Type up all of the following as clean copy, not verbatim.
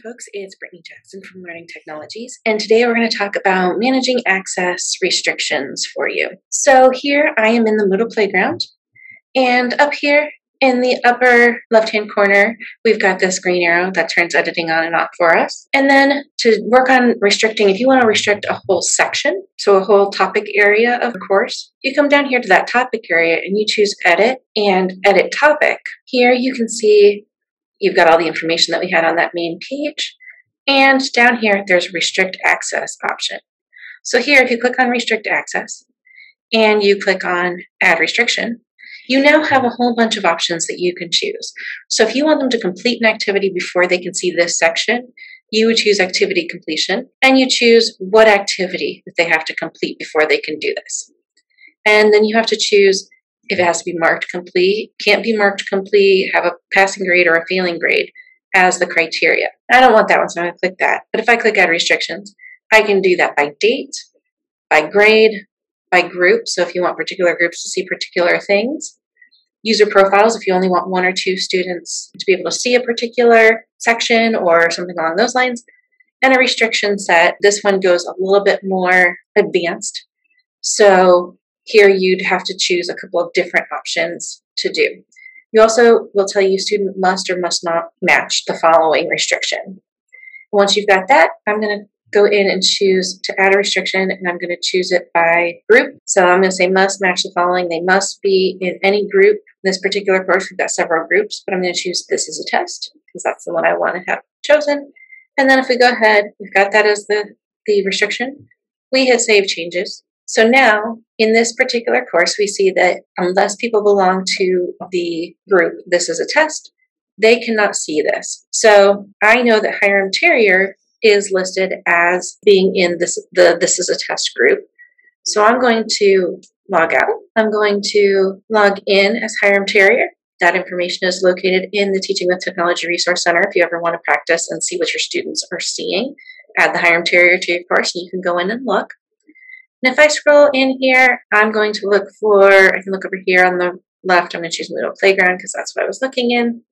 folks, it's Brittany Jackson from Learning Technologies, and today we're going to talk about managing access restrictions for you. So here I am in the Moodle playground, and up here in the upper left-hand corner, we've got this green arrow that turns editing on and off for us. And then to work on restricting, if you want to restrict a whole section, so a whole topic area of a course, you come down here to that topic area and you choose Edit and Edit Topic. Here you can see you've got all the information that we had on that main page. And down here, there's Restrict Access option. So here, if you click on Restrict Access and you click on Add Restriction, you now have a whole bunch of options that you can choose. So if you want them to complete an activity before they can see this section, you would choose Activity Completion, and you choose what activity that they have to complete before they can do this. And then you have to choose if it has to be marked complete, can't be marked complete, have a passing grade or a failing grade as the criteria. I don't want that one, so I'm going to click that. But if I click Add Restrictions, I can do that by date, by grade, by group, so if you want particular groups to see particular things. User profiles, if you only want one or two students to be able to see a particular section or something along those lines. And a restriction set. This one goes a little bit more advanced. So here you'd have to choose a couple of different options to do. You also will tell you student must or must not match the following restriction. Once you've got that, I'm going to go in and choose to add a restriction, and I'm going to choose it by group. So I'm going to say must match the following. They must be in any group. In this particular course, we've got several groups, but I'm going to choose this as a test because that's the one I want to have chosen. And then if we go ahead, we've got that as the restriction. We hit Save Changes. So now, in this particular course, we see that unless people belong to the group, this is a test, they cannot see this. So I know that Hiram Terrier is listed as being in this is a test group. So I'm going to log out. I'm going to log in as Hiram Terrier. That information is located in the Teaching with Technology Resource Center if you ever want to practice and see what your students are seeing. Add the Hiram Terrier to your course and you can go in and look. And if I scroll in here, I'm going to look for, I can look over here on the left, I'm going to choose Moodle Playground because that's what I was looking in.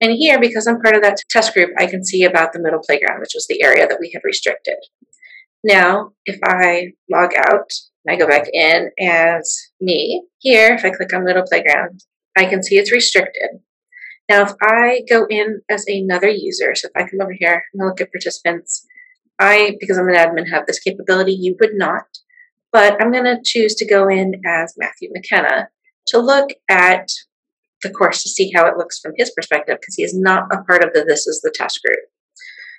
And here, because I'm part of that test group, I can see about the Moodle Playground, which was the area that we had restricted. Now, if I log out and I go back in as me, here, if I click on Moodle Playground, I can see it's restricted. Now, if I go in as another user, so if I come over here and look at participants, because I'm an admin, have this capability. You would not. But I'm going to choose to go in as Matthew McKenna to look at the course to see how it looks from his perspective because he is not a part of This is the Test group.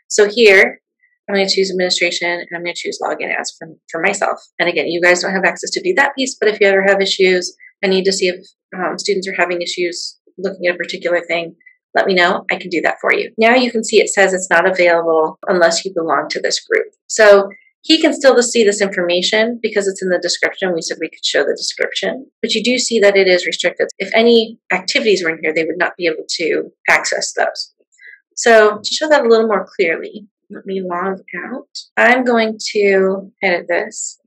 So here, I'm going to choose administration and I'm going to choose login as for myself. And again, you guys don't have access to do that piece, but if you ever have issues, I need to see if students are having issues looking at a particular thing, let me know. I can do that for you. Now you can see it says it's not available unless you belong to this group. So he can still see this information because it's in the description. We said we could show the description, but you do see that it is restricted. If any activities were in here, they would not be able to access those. So to show that a little more clearly, let me log out. I'm going to edit this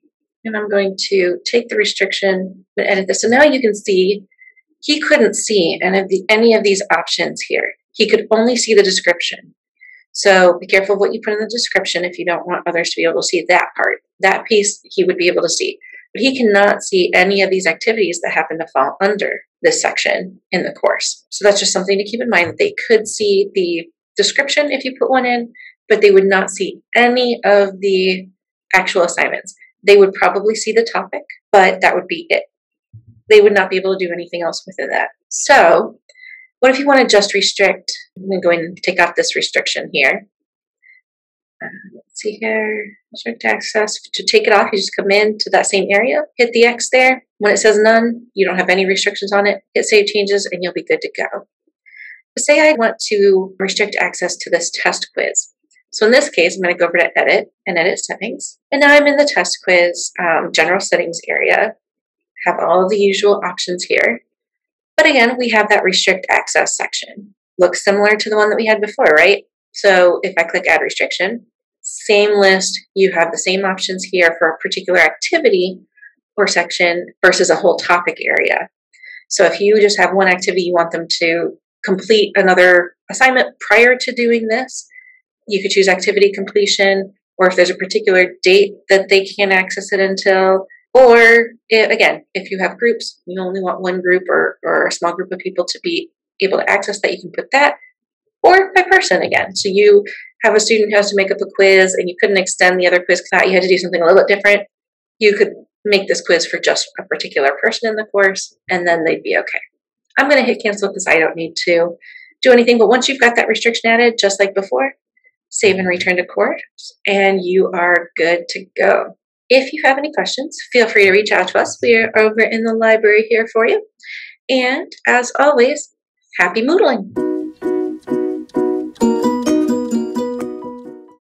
and I'm going to take the restriction and edit this. So now you can see he couldn't see any of these options here. He could only see the description. So be careful of what you put in the description if you don't want others to be able to see that part. That piece he would be able to see. But he cannot see any of these activities that happen to fall under this section in the course. So that's just something to keep in mind, that they could see the description if you put one in, but they would not see any of the actual assignments. They would probably see the topic, but that would be it. They would not be able to do anything else within that. So what if you want to just restrict? I'm going to go in and take off this restriction here. Let's see here, restrict access. To take it off, you just come in to that same area, hit the X there. When it says none, you don't have any restrictions on it, hit Save Changes, and you'll be good to go. But say I want to restrict access to this test quiz. So in this case, I'm going to go over to Edit and Edit Settings. And now I'm in the test quiz General Settings area. Have all of the usual options here. But again, we have that Restrict Access section. Looks similar to the one that we had before, right? So if I click Add Restriction, same list, you have the same options here for a particular activity or section versus a whole topic area. So if you just have one activity, you want them to complete another assignment prior to doing this, You could choose activity completion, or if there's a particular date that they can't access it until. Or again, if you have groups, you only want one group or a small group of people to be able to access that, you can put that. Or by person again. So you have a student who has to make up a quiz and you couldn't extend the other quiz because you had to do something a little bit different. You could make this quiz for just a particular person in the course, and then they'd be okay. I'm going to hit cancel because I don't need to do anything. But once you've got that restriction added, just like before, save and return to course, and you are good to go. If you have any questions, feel free to reach out to us. We are over in the library here for you. And as always, happy Moodling!